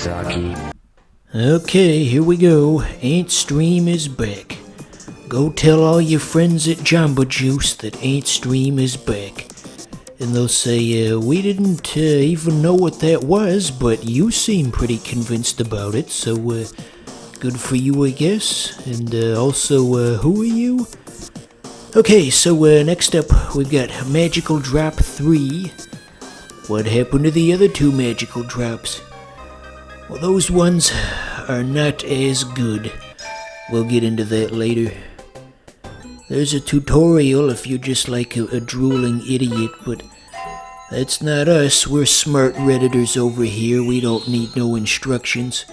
sucky. Okay, here we go. Antstream is back. Go tell all your friends at Jamba Juice that Antstream is back. And they'll say, we didn't even know what that was, but you seem pretty convinced about it, so good for you, I guess. And also, who are you? Okay, so next up we've got Magical Drop 3. What happened to the other two magical drops? Well, those ones are not as good. We'll get into that later. There's a tutorial if you're just like a drooling idiot, but that's not us. We're smart Redditors over here. We don't need no instructions.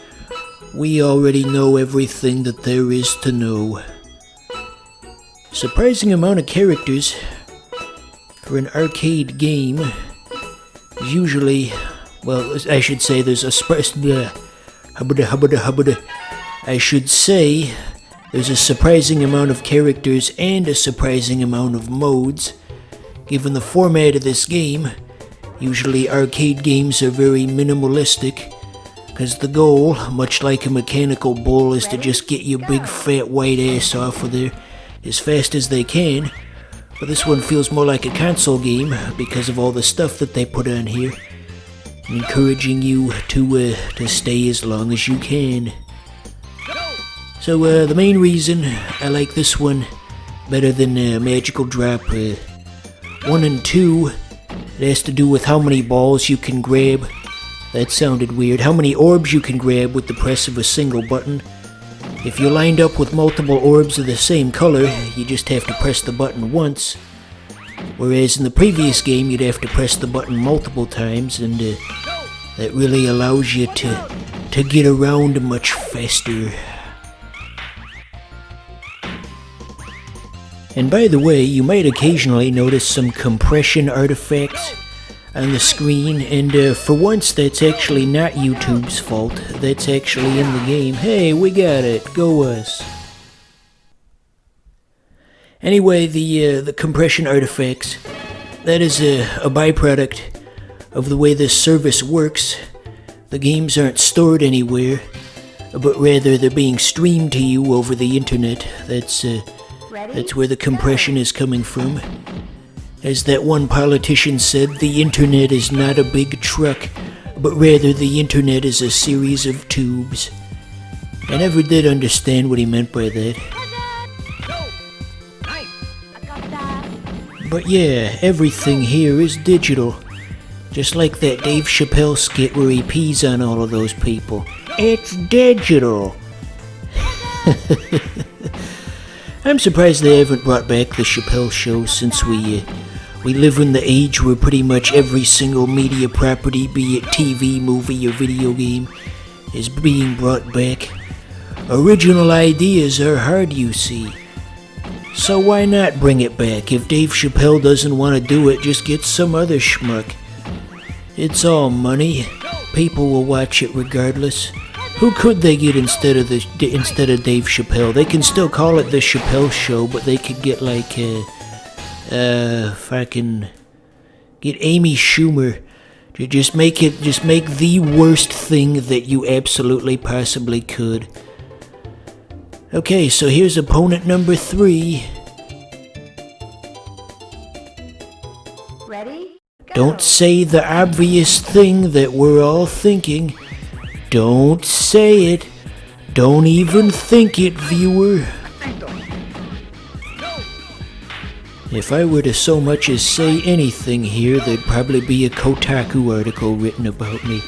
We already know everything that there is to know. Surprising amount of characters for an arcade game. Usually, well, I should say there's a there's a surprising amount of characters and a surprising amount of modes. Given the format of this game, usually arcade games are very minimalistic, because the goal, much like a mechanical bull, is to just get your big fat white ass off of there as fast as they can. But this one feels more like a console game because of all the stuff that they put on here, encouraging you to stay as long as you can. So the main reason I like this one better than Magical Drop 1 and 2, it has to do with how many balls you can grab. That sounded weird. How many orbs you can grab with the press of a single button. If you're lined up with multiple orbs of the same color, you just have to press the button once. Whereas in the previous game, you'd have to press the button multiple times, and that really allows you to get around much faster. And by the way, you might occasionally notice some compression artifacts on the screen, and for once that's actually not YouTube's fault. That's actually in the game. Hey, we got it. Go us. Anyway, the compression artifacts, that is a byproduct of the way this service works. The games aren't stored anywhere, but rather they're being streamed to you over the internet. That's where the compression is coming from. As that one politician said, the internet is not a big truck, but rather the internet is a series of tubes. I never did understand what he meant by that. But yeah, everything here is digital. Just like that Dave Chappelle skit where he pees on all of those people. It's digital! I'm surprised they haven't brought back the Chappelle Show, since we live in the age where pretty much every single media property, be it TV, movie, or video game, is being brought back. Original ideas are hard, you see. So why not bring it back? If Dave Chappelle doesn't want to do it, just get some other schmuck. It's all money. People will watch it regardless. Who could they get instead of Dave Chappelle? They can still call it the Chappelle Show, but they could get like get Amy Schumer to just make the worst thing that you absolutely possibly could. Okay, so here's opponent number 3. Ready? Go. Don't say the obvious thing that we're all thinking. Don't say it. Don't even think it, viewer. If I were to so much as say anything here, there'd probably be a Kotaku article written about me.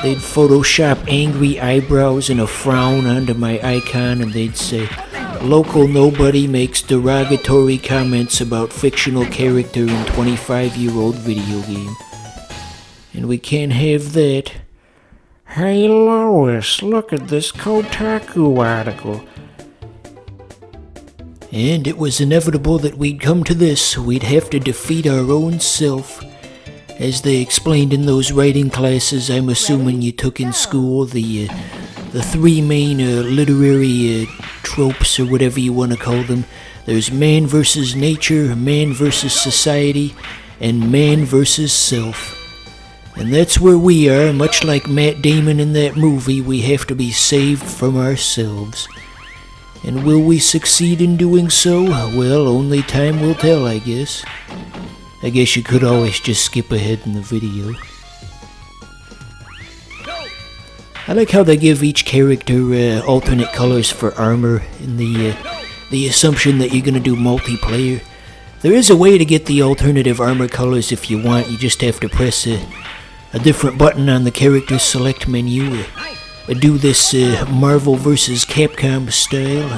They'd Photoshop angry eyebrows and a frown onto my icon, and they'd say, "Local nobody makes derogatory comments about fictional character in 25-year-old video game." And we can't have that. Hey Lois, look at this Kotaku article. And it was inevitable that we'd come to this. We'd have to defeat our own self. As they explained in those writing classes I'm assuming you took in school, the 3 main literary tropes, or whatever you want to call them. There's man versus nature, man versus society, and man versus self. And that's where we are, much like Matt Damon in that movie. We have to be saved from ourselves. And will we succeed in doing so? Well, only time will tell, I guess. I guess you could always just skip ahead in the video. I like how they give each character alternate colors for armor in the assumption that you're gonna do multiplayer. There is a way to get the alternative armor colors if you want. You just have to press a different button on the character select menu. Do this Marvel vs. Capcom style.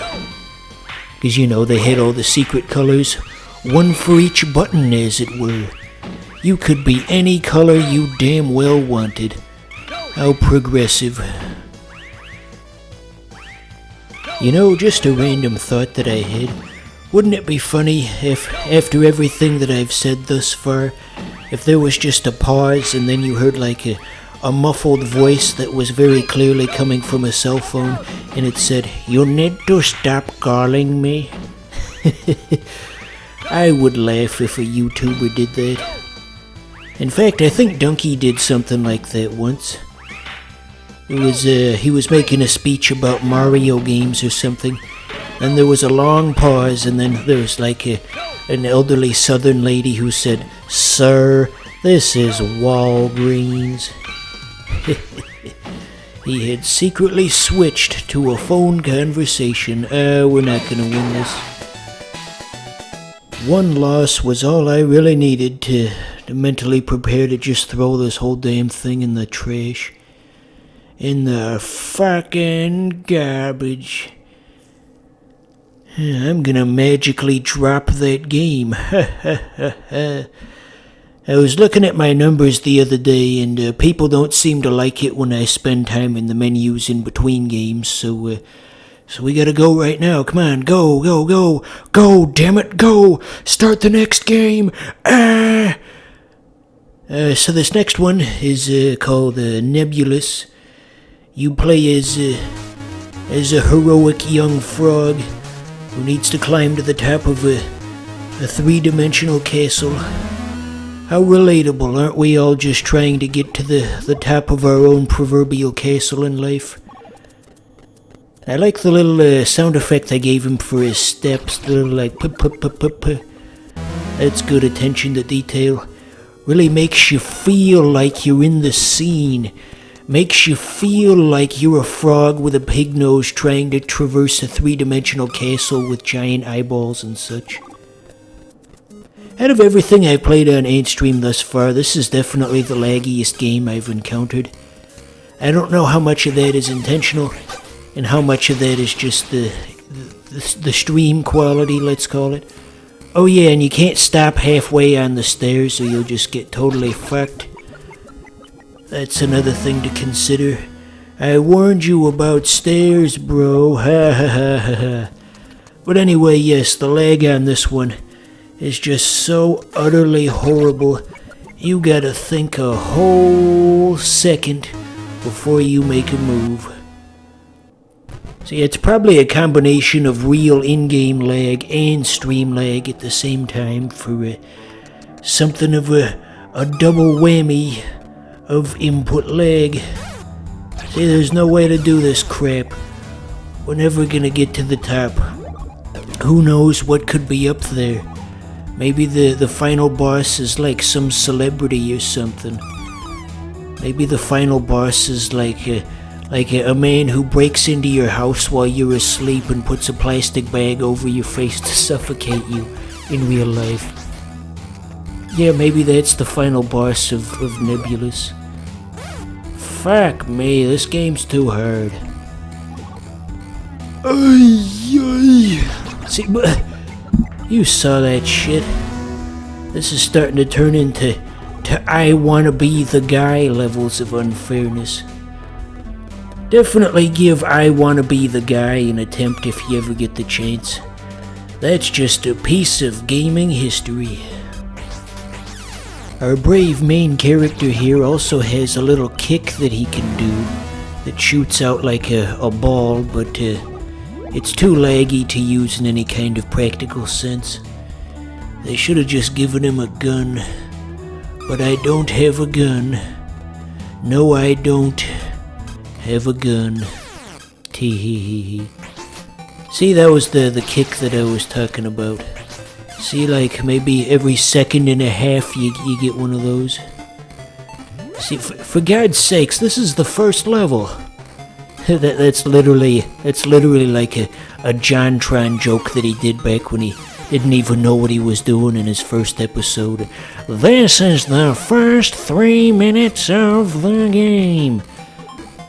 Because, you know, they had all the secret colors. One for each button, as it were. You could be any color you damn well wanted. How progressive. You know, just a random thought that I had. Wouldn't it be funny if, after everything that I've said thus far, if there was just a pause and then you heard like a muffled voice that was very clearly coming from a cell phone and it said, "You need to stop calling me"? I would laugh if a YouTuber did that. In fact, I think Donkey did something like that once. It was, he was making a speech about Mario games or something, and there was a long pause, and then there was like an elderly southern lady who said, "Sir, this is Walgreens." He had secretly switched to a phone conversation. We're not gonna win this. One loss was all I really needed to mentally prepare to just throw this whole damn thing in the trash. In the fucking garbage. I'm gonna magically drop that game. I was looking at my numbers the other day, and people don't seem to like it when I spend time in the menus in between games, so we gotta go right now. Come on, go, go, go, go, damn it, go! Start the next game! So this next one is called Nebulous. You play as a heroic young frog who needs to climb to the top of a three-dimensional castle. How relatable, aren't we all just trying to get to the top of our own proverbial castle in life? I like the little sound effect I gave him for his steps, the little like p-p-p-p-p. That's good attention to detail. Really makes you feel like you're in the scene. Makes you feel like you're a frog with a pig nose trying to traverse a three-dimensional castle with giant eyeballs and such. Out of everything I've played on Antstream thus far, this is definitely the laggiest game I've encountered. I don't know how much of that is intentional, and how much of that is just the stream quality, let's call it. Oh yeah, and you can't stop halfway on the stairs or you'll just get totally fucked. That's another thing to consider. I warned you about stairs, bro. Ha ha ha ha ha. But anyway, yes, the lag on this one is just so utterly horrible. You gotta think a whole second before you make a move. See, it's probably a combination of real in-game lag and stream lag at the same time for something of a double whammy of input lag. See, there's no way to do this crap. We're never gonna get to the top. Who knows what could be up there? Maybe the final boss is like some celebrity or something. Maybe the final boss is like a man who breaks into your house while you're asleep and puts a plastic bag over your face to suffocate you in real life. Yeah, maybe that's the final boss of Nebulous. Fuck me, this game's too hard. See, but you saw that shit. This is starting to turn into I wanna be the guy levels of unfairness. Definitely give I wanna be the guy an attempt if you ever get the chance. That's just a piece of gaming history. Our brave main character here also has a little kick that he can do that shoots out like a ball, but it's too laggy to use in any kind of practical sense. They should have just given him a gun, but I don't have a gun. No, I don't have a gun. Tee hee hee hee. See, that was the kick that I was talking about. See, like, maybe every second and a half you get one of those. See, for God's sakes, this is the first level. That's literally like a JonTron joke that he did back when he didn't even know what he was doing in his first episode. This is the first 3 minutes of the game.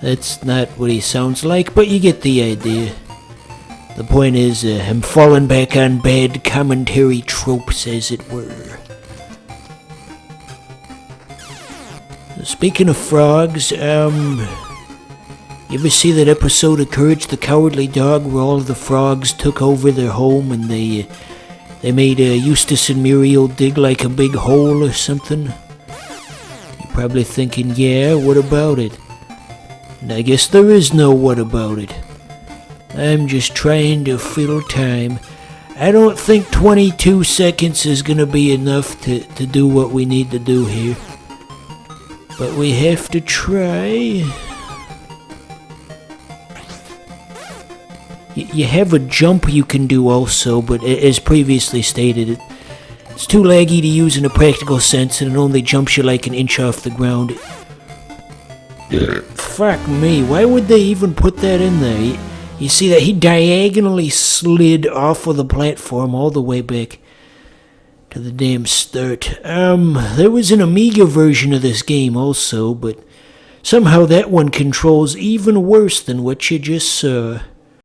That's not what he sounds like, but you get the idea. The point is, I'm falling back on bad commentary tropes, as it were. Speaking of frogs, you ever see that episode of Courage the Cowardly Dog where all of the frogs took over their home and they made Eustace and Muriel dig like a big hole or something? You're probably thinking, yeah, what about it? And I guess there is no what about it. I'm just trying to fill time. I don't think 22 seconds is gonna be enough to do what we need to do here. But we have to try. You have a jump you can do also, but as previously stated, it's too laggy to use in a practical sense, and it only jumps you like an inch off the ground. Fuck me, why would they even put that in there? You see that he diagonally slid off of the platform all the way back to the damn start. There was an Amiga version of this game also, but somehow that one controls even worse than what you just saw.